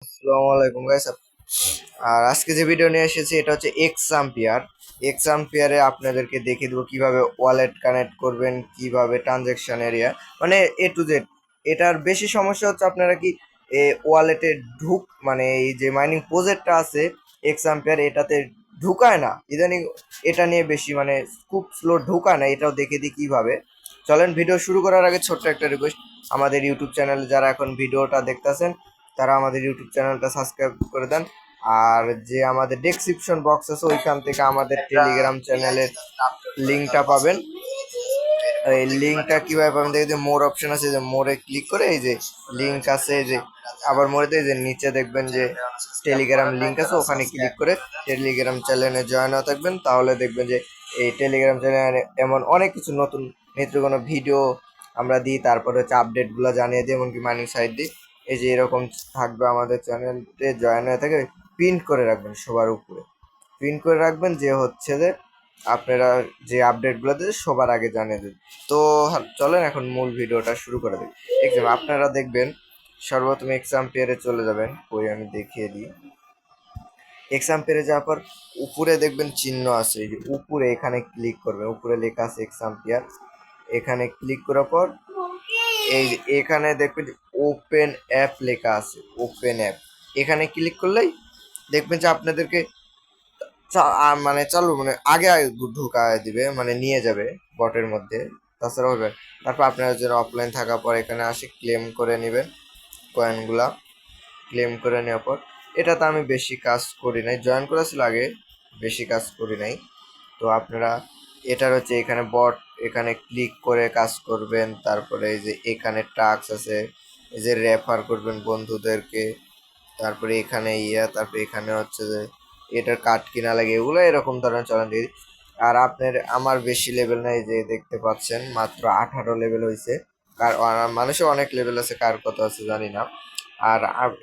আসসালামু আলাইকুম গাইস। আর আজকে যে ভিডিও নিয়ে এসেছি এটা হচ্ছে এক্সাম্পিয়ারে আপনাদেরকে দেখিয়ে দেবো কিভাবে ওয়ালেট কানেক্ট করবেন, কিভাবে ট্রানজ্যাকশন এরিয়া, মানে A to Z। এটার বেশি সমস্যা হচ্ছে আপনারা কি ওয়ালেটে মানে এই যে মাইনিং প্রজেক্টটা আছে এক্সাম্পিয়ার, এটাতে ঢুকায় না ইদানিং। এটা নিয়ে বেশি মানে খুব স্লো ঢুকায় না, এটাও দেখে দিই কিভাবে। চলেন, ভিডিও শুরু করার আগে ছোট্ট একটা রিকোয়েস্ট, আমাদের ইউটিউব চ্যানেলে যারা এখন ভিডিওটা দেখতেছেন তারা আমাদের ইউটিউব চ্যানেলটা সাবস্ক্রাইব করে দেন। আর যে আমাদের ডেসক্রিপশন বক্স আছে ওইখান থেকে আমাদের টেলিগ্রাম চ্যানেলের লিঙ্কটা পাবেন। এই লিঙ্কটা কিভাবে পাবেন, দেখে যে মোর অপশন আছে, যে মোরে ক্লিক করে এই যে লিঙ্ক আছে, এই যে আবার মোড়েতে যে নিচে দেখবেন যে টেলিগ্রাম লিঙ্ক আছে, ওখানে ক্লিক করে টেলিগ্রাম চ্যানেলে জয়েন হয়ে থাকবেন। তাহলে দেখবেন যে এই টেলিগ্রাম চ্যানেলে এমন অনেক কিছু নতুন নিত্য কোনো ভিডিও আমরা দিই, তারপরে হচ্ছে আপডেটগুলো জানিয়ে দিই, এমনকি মাইনিং সাইট দিই। এই যে এরকম থাকবে, আমাদের চ্যানেলতে জয়েন হয়ে থাকে পিন করে রাখবেন সবার উপরে, পিন করে রাখবেন, যে হচ্ছে যে আপনারা যে আপডেটগুলো দিতে সবার আগে জানিয়ে দেবেন। তো চলেন এখন মূল ভিডিওটা শুরু করে দিই। আপনারা দেখবেন সর্বপ্রথম এক্সাম্পিয়ারে চলে যাবেন, ওই আমি দেখিয়ে দিই। এক্সাম্পিয়ারে যাওয়ার পর উপরে দেখবেন চিহ্ন আছে, এই যে উপরে এখানে ক্লিক করবেন, উপরে লেখা আছে এক্সাম্পিয়ার। এখানে ক্লিক করার পর এই যে এখানে দেখবেন ওপেন অ্যাপ লেখা আছে, ওপেন অ্যাপ। এখানে ক্লিক করলেই দেখবেন যে আপনাদেরকে মানে চালু মানে আগে আগে ঢুকায় দিবে, মানে নিয়ে যাবে বটের মধ্যে। তাছাড়া হবে, তারপর আপনারা যেন অফলাইন থাকার পর এখানে আসে ক্লেম করে নেবেন কয়েনগুলা। ক্লেম করে নেওয়ার পর এটাতে আমি বেশি কাজ করি নাই, জয়েন করেছিল আগে, বেশি কাজ করি নাই। তো আপনারা এটার হচ্ছে এখানে বট, এখানে ক্লিক করে কাজ করবেন। তারপরে এই যে এখানে টাস্ক আছে, এই যে রেফার করবেন বন্ধুদেরকে। তারপরে এখানে তারপরে এখানে হচ্ছে যে এটার কার্ড কিনা লাগে, এগুলো এরকম ধরনের চলেন দিই। আর আপনার আমার বেশি লেভেল নাই, যে দেখতে পাচ্ছেন মাত্র 18 লেভেল হয়েছে। আর মানুষের অনেক লেভেল আছে, কার কত আছে জানি না। আর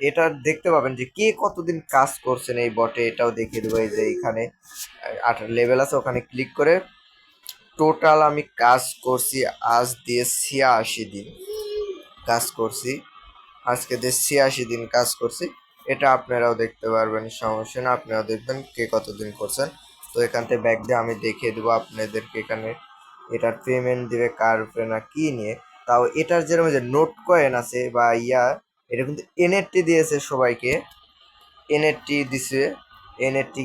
এটা দেখতে পাবেন যে কে কতদিন কাজ করছেন এই বটে, এটাও দেখিয়ে দেবো। এই যে এখানে 18 লেভেল আছে, ওখানে ক্লিক করে টোটাল আমি কাজ করছি আজ দিয়ে 86 দিন কাজ করছি, আজকে দিয়ে 86 দিন কাজ করছি। এটা আপনারাও দেখতে পারবেন, সমস্যা না, আপনারাও দেখবেন কে কতদিন করছেন। তো এখান থেকে ব্যাক দিয়ে আমি দেখিয়ে দেবো আপনাদেরকে এখানে এটার পেমেন্ট দিবে কার উপরে না কি নিয়ে। তাও এটার যেরকম যে নোট কয়েন আছে বা এটা কিন্তু এনএফটি দিয়েছে সবাইকে, এনএফটি দিছে। এনএফটি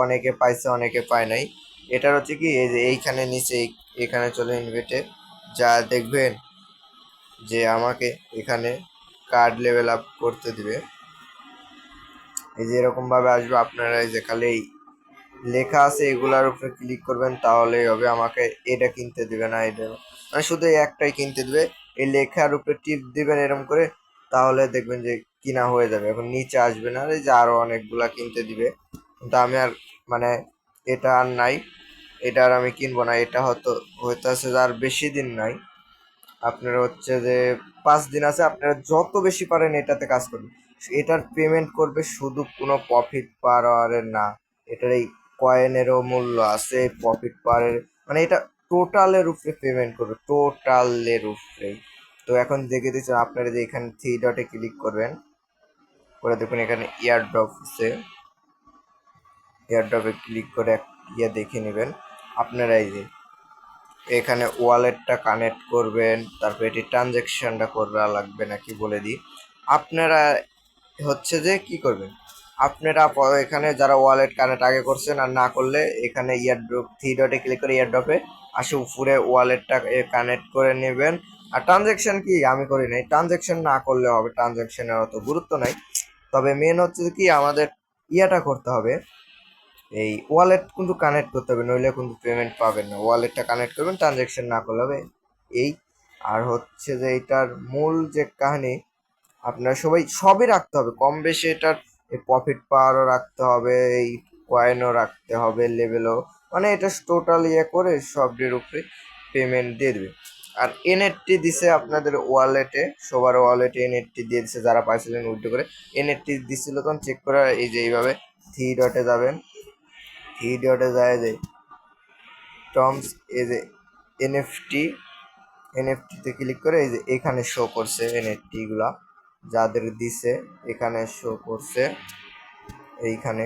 অনেকে পাইছে অনেকে পায় নাই। এটার হচ্ছে কি, এই যে এইখানে নিচে এখানে চলে ইনভেটে যা দেখবেন যে আমাকে এখানে কার্ড লেভেল আপ করতে দিবে। এই যে এরকম ভাবে আসবে, আপনারা এই যে খালি এই লেখা আছে এগুলার উপরে ক্লিক করবেন, তাহলেই হবে। আমাকে এটা কিনতে দিবে না, এটা মানে শুধু এই একটাই কিনতে দিবে। এই লেখার উপরে টিপ দিবেন এরকম করে, তাহলে দেখবেন যে কিনা হয়ে যাবে। এখন নিচে আসবে না, এই যে আরো অনেকগুলা কিনতে দিবে, কিন্তু আমি আর মানে এটা আর নাই, এটা আর আমি কিনবো না। এটা হইতেছে আর বেশি দিন নাই, আপনার হচ্ছে যে 5 দিন আছে। আপনারা যত বেশি পারেন এটাতে কাজ করবেন। এটার পেমেন্ট করবে শুধু কোনো প্রফিট পার আওয়ারের না, এটার এই কয়েনেরও মূল্য আছে, প্রফিট পাওয়ারের, মানে এটা টোটালের উপরে পেমেন্ট করবে, টোটালের উপরেই। তো এখন দেখে দিচ্ছি, আপনারা যে এখানে 3 ডটে ক্লিক করবেন, করে দেখুন এখানে ইয়ারড্রপ আছে, ইয়ারড্রপে ক্লিক করে দেখে নেবেন আপনারা। এই যে এখানে ওয়ালেটটা কানেক্ট করবেন, তারপর এটি ট্রানজ্যাকশনটা করা লাগবে নাকি বলে দিই। আপনারা হচ্ছে যে কি করবেন, আপনারা এখানে যারা ওয়ালেট কানেক্ট আগে করছেন আর না করলে এখানে ইয়ারড্রপ 3 ডটে ক্লিক করে ইয়ারড্রপে আসে উপরে ওয়ালেটটা কানেক্ট করে নেবেন। আর ট্রানজ্যাকশন কি আমি করি নাই, ট্রানজ্যাকশন না করলে হবে, ট্রানজ্যাকশনের অত গুরুত্ব নাই। তবে মেন হচ্ছে কি আমাদের করতে হবে, এই ওয়ালেট কিন্তু কানেক্ট করতে হবে, নইলে কিন্তু পেমেন্ট পাবেন না। ওয়ালেটটা কানেক্ট করবেন, ট্রানজ্যাকশন না করলে হবে এই। আর হচ্ছে যে এটার মূল যে কাহিনী, আপনার সবই রাখতে হবে কম বেশি। এটার প্রফিট পাওয়ারও রাখতে হবে, এই কয়েনও রাখতে হবে, লেভেলও, মানে এটা টোটাল করে সবটির উপরে পেমেন্ট দিয়ে দেবে। আর এনএফটি দিছে আপনাদের ওয়ালেটে, সবার ওয়ালেটে এনএফটি দিয়ে দিছে, যারা পাইছিলেন উইথড্র করে এনএফটি দিছিল তখন চেক করে এই যে এইভাবে 3 ডটে যাবেন, 3 ডটে যায় যে টর্মস, এই যে এনএফটিতে ক্লিক করে এই যে এখানে শো করছে এনএফটি গুলা, যাদের দিছে এখানে শো করছে, এইখানে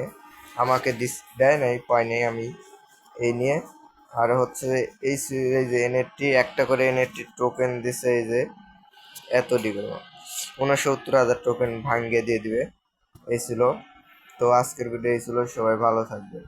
আমাকে দেয় নাই, পাই নাই আমি এই নিয়ে। আর হচ্ছে এই যে এনএফটি একটা করে এনএফটি টোকেন দিছে, এই যে এত দিবে 69,000 টোকেন ভাঙ্গে দিয়ে দিবে। এই ছিল। তো আজকের ভিডিও এই ছিল, সবাই ভালো থাকবে।